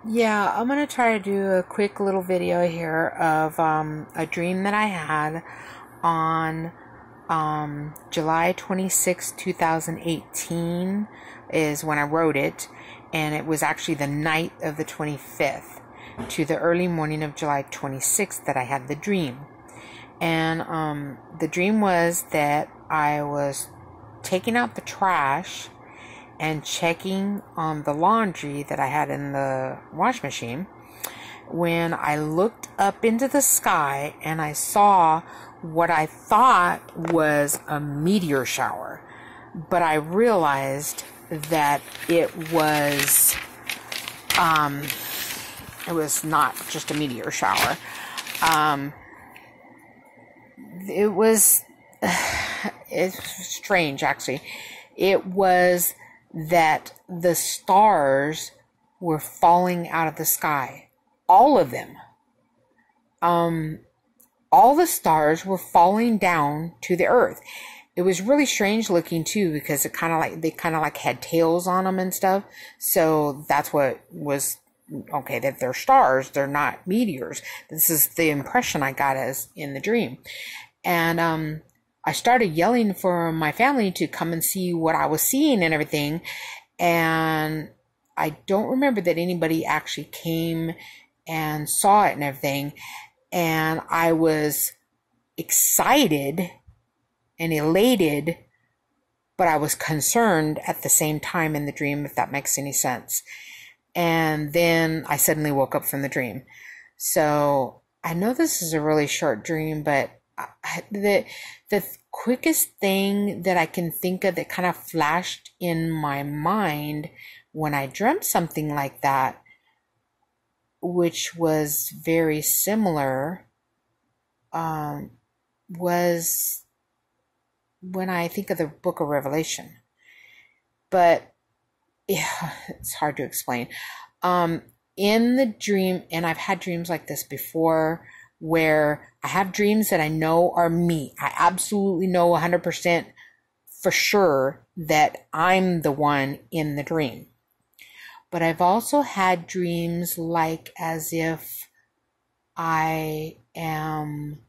Yeah, I'm gonna try to do a quick little video here of a dream that I had on July 26, 2018 is when I wrote it, and it was actually the night of the 25th to the early morning of July 26th that I had the dream. And the dream was that I was taking out the trash and checking on the laundry that I had in the wash machine when I looked up into the sky and I saw what I thought was a meteor shower. But I realized that it was not just a meteor shower. It was it's strange, actually. It was that the stars were falling out of the sky. All of them. All the stars were falling down to the earth. It was really strange looking too, because they kind of like had tails on them and stuff. So that's what was okay, that they're stars, they're not meteors. This is the impression I got as in the dream. And I started yelling for my family to come and see what I was seeing and everything. And I don't remember that anybody actually came and saw it and everything. And I was excited and elated, but I was concerned at the same time in the dream, if that makes any sense. And then I suddenly woke up from the dream. So I know this is a really short dream, but the quickest thing that I can think of that kind of flashed in my mind when I dreamt something like that, which was very similar, was when I think of the book of Revelation. But yeah, it's hard to explain. In the dream, and I've had dreams like this before, where I have dreams that I know are me. I absolutely know 100% for sure that I'm the one in the dream. But I've also had dreams like as if I am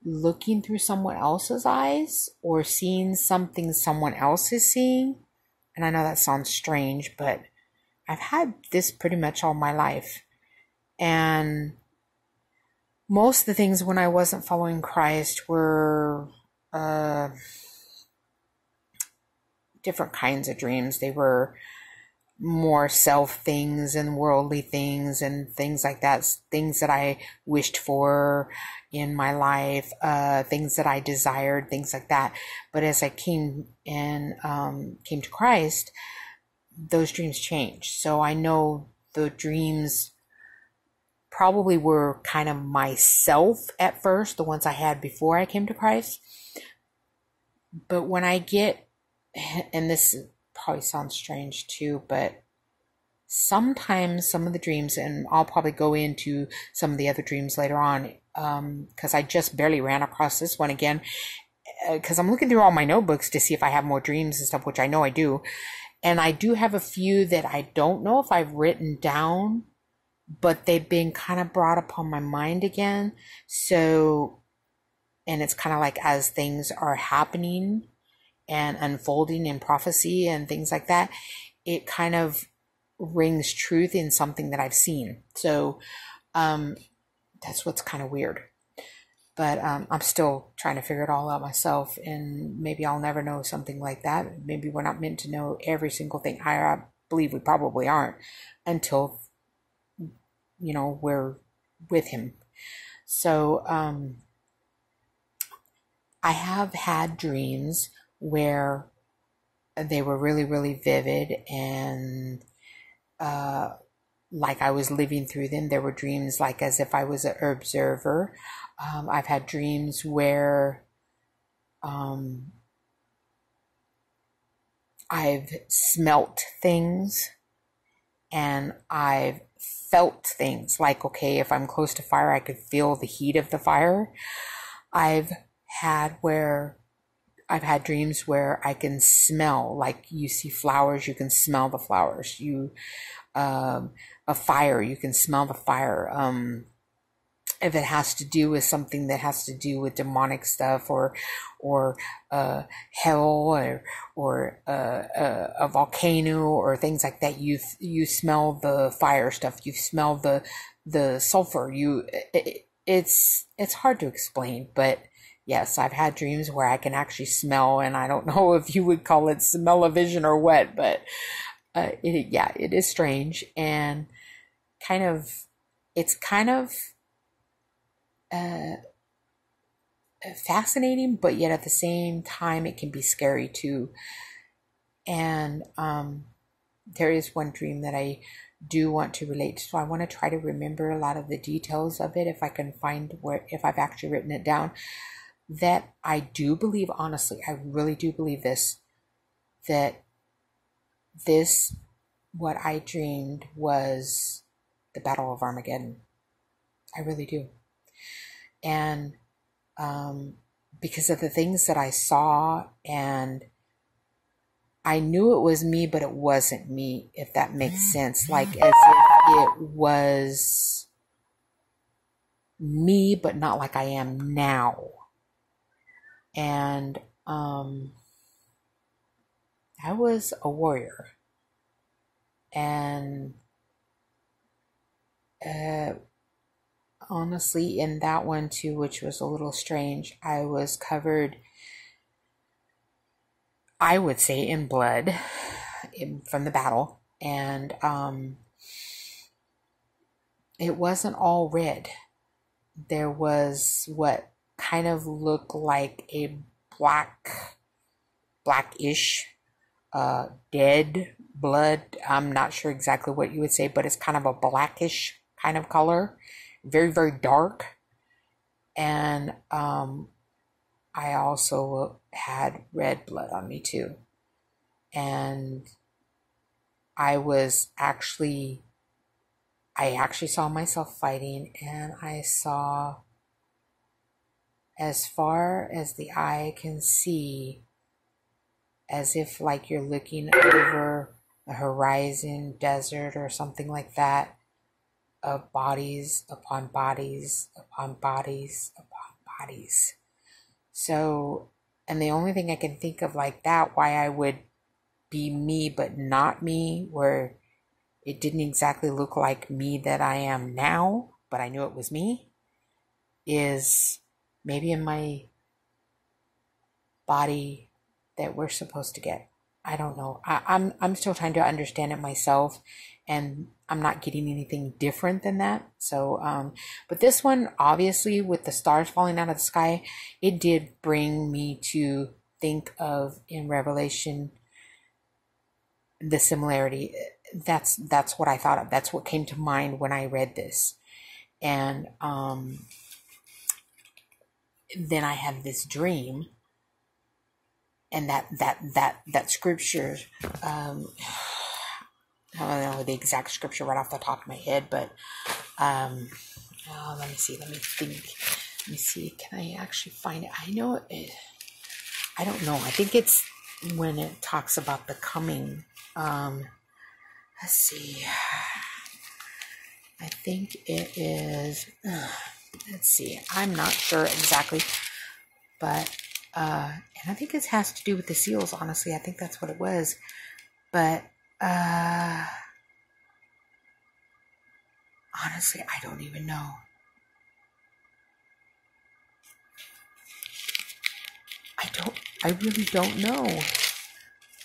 looking through someone else's eyes or seeing something someone else is seeing. And I know that sounds strange, but I've had this pretty much all my life. And most of the things when I wasn't following Christ were different kinds of dreams. They were more self things and worldly things and things like that. Things that I wished for in my life, things that I desired, things like that. But as I came to Christ, those dreams changed. So I know the dreams probably were kind of myself at first, the ones I had before I came to Christ. But when I get, and this probably sounds strange too, but sometimes some of the dreams, and I'll probably go into some of the other dreams later on, because I just barely ran across this one again, because I'm looking through all my notebooks to see if I have more dreams and stuff, which I know I do. And I do have a few that I don't know if I've written down, but they've been kind of brought upon my mind again. So, and it's kind of like as things are happening and unfolding in prophecy and things like that, it kind of rings truth in something that I've seen. So, that's what's kind of weird. But I'm still trying to figure it all out myself, and maybe I'll never know something like that. Maybe we're not meant to know every single thing. I believe we probably aren't until we're with him. So I have had dreams where they were really, really vivid, and like I was living through them. There were dreams like as if I was an observer. I've had dreams where I've smelt things and I've felt things. Like, okay, if I'm close to fire, I could feel the heat of the fire. I've had dreams where I can smell, like you see flowers, you can smell the flowers. a fire. You can smell the fire. If it has to do with something that has to do with demonic stuff, or hell, or a volcano, or things like that, you smell the fire stuff. You smell the sulfur. It's hard to explain, but yes, I've had dreams where I can actually smell, and I don't know if you would call it smell-o-vision or what, but it is strange, and it's kind of fascinating, but yet at the same time it can be scary too. And there is one dream that I do want to relate to, so I want to try to remember a lot of the details of it if I can find if I've actually written it down. That I do believe, honestly, I really do believe that what I dreamed was the Battle of Armageddon. I really do. And because of the things that I saw, and I knew it was me, but it wasn't me, if that makes sense. Like as if it was me, but not like I am now. And I was a warrior. And honestly, in that one too, which was a little strange, I was covered, I would say, in blood from the battle. And it wasn't all red. There was what kind of looked like a blackish, dead blood. I'm not sure exactly what you would say, but it's kind of a blackish kind of color. Very, very dark. And I also had red blood on me too. And I actually saw myself fighting, and I saw, as far as the eye can see, as if like you're looking over a horizon, desert or something like that, of bodies upon bodies upon bodies upon bodies. So, and the only thing I can think of like that, why I would be me but not me, where it didn't exactly look like me that I am now, but I knew it was me, is maybe in my body that we're supposed to get. I don't know. I'm still trying to understand it myself, and I'm not getting anything different than that. So, but this one, obviously, with the stars falling out of the sky, it did bring me to think of, in Revelation, the similarity. That's what I thought of. That's what came to mind when I read this. And then I had this dream, and that scripture, I don't know the exact scripture right off the top of my head, but let me see, let me think, let me see, can I actually find it? I know it, I don't know, I think it's when it talks about the coming, let's see, I think it is, let's see, I'm not sure exactly, but and I think it has to do with the seals, honestly. I think that's what it was. But honestly, I don't even know. I really don't know.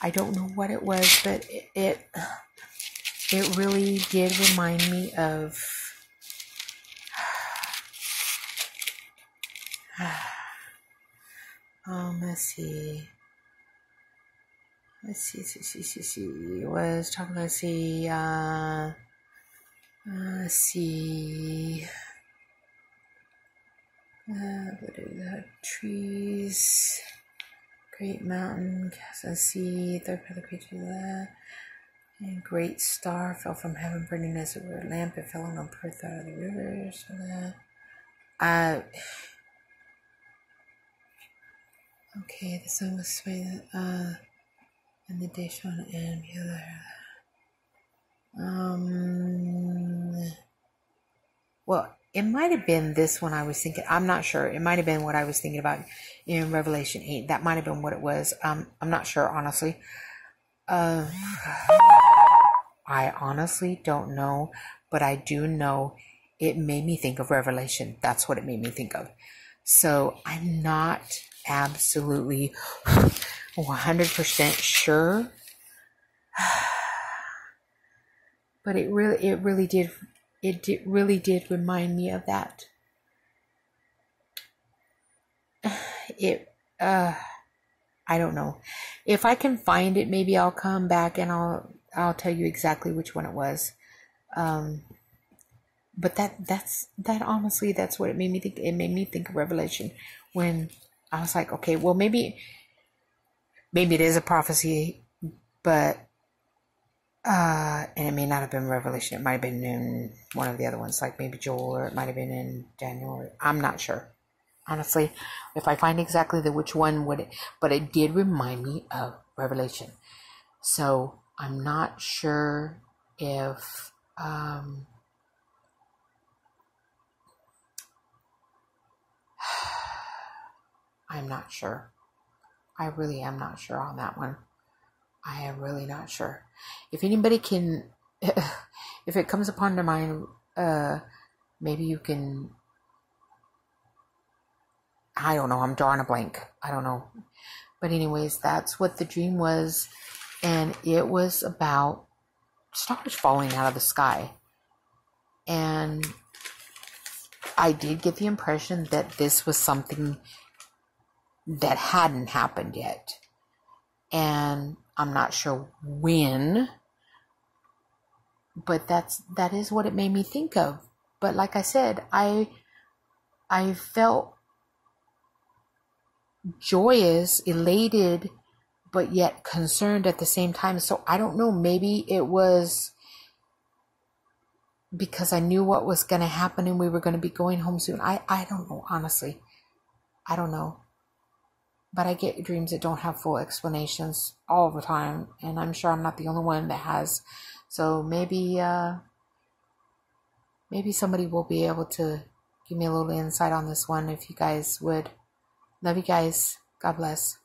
I don't know what it was, but it really did remind me of let's see. It was talking, let's see, trees, great mountain, let's see, third part of the creature, and great star fell from heaven, burning as it were a lamp. It fell on a earth out of the river. So okay, the sun was swaying, and the day shone, and the other. Well, it might have been this one I was thinking. I'm not sure. It might have been what I was thinking about in Revelation 8. That might have been what it was. I'm not sure, honestly. I honestly don't know, but I do know it made me think of Revelation. That's what it made me think of. So I'm not absolutely 100% sure, but it really did remind me of that. I don't know. If I can find it, maybe I'll come back and I'll tell you exactly which one it was. But that honestly, that's what it made me think. It made me think of Revelation when I was like, okay, well maybe it is a prophecy, but and it may not have been Revelation. It might have been in one of the other ones, like maybe Joel, or it might have been in Daniel. I'm not sure. Honestly, if I find exactly which one would it, but it did remind me of Revelation. So I'm not sure if I'm not sure. I really am not sure on that one. I am really not sure. If anybody can, if it comes upon their mind, maybe you can. I don't know. I'm drawing a blank. I don't know. But anyways, that's what the dream was. And it was about stars falling out of the sky. And I did get the impression that this was something that hadn't happened yet. And I'm not sure when. But that is what it made me think of. But like I said, I felt joyous, elated, but yet concerned at the same time. So I don't know, maybe it was because I knew what was going to happen and we were going to be going home soon. I don't know, honestly. I don't know. But I get dreams that don't have full explanations all the time, and I'm sure I'm not the only one that has. So maybe somebody will be able to give me a little insight on this one if you guys would. Love you guys. God bless.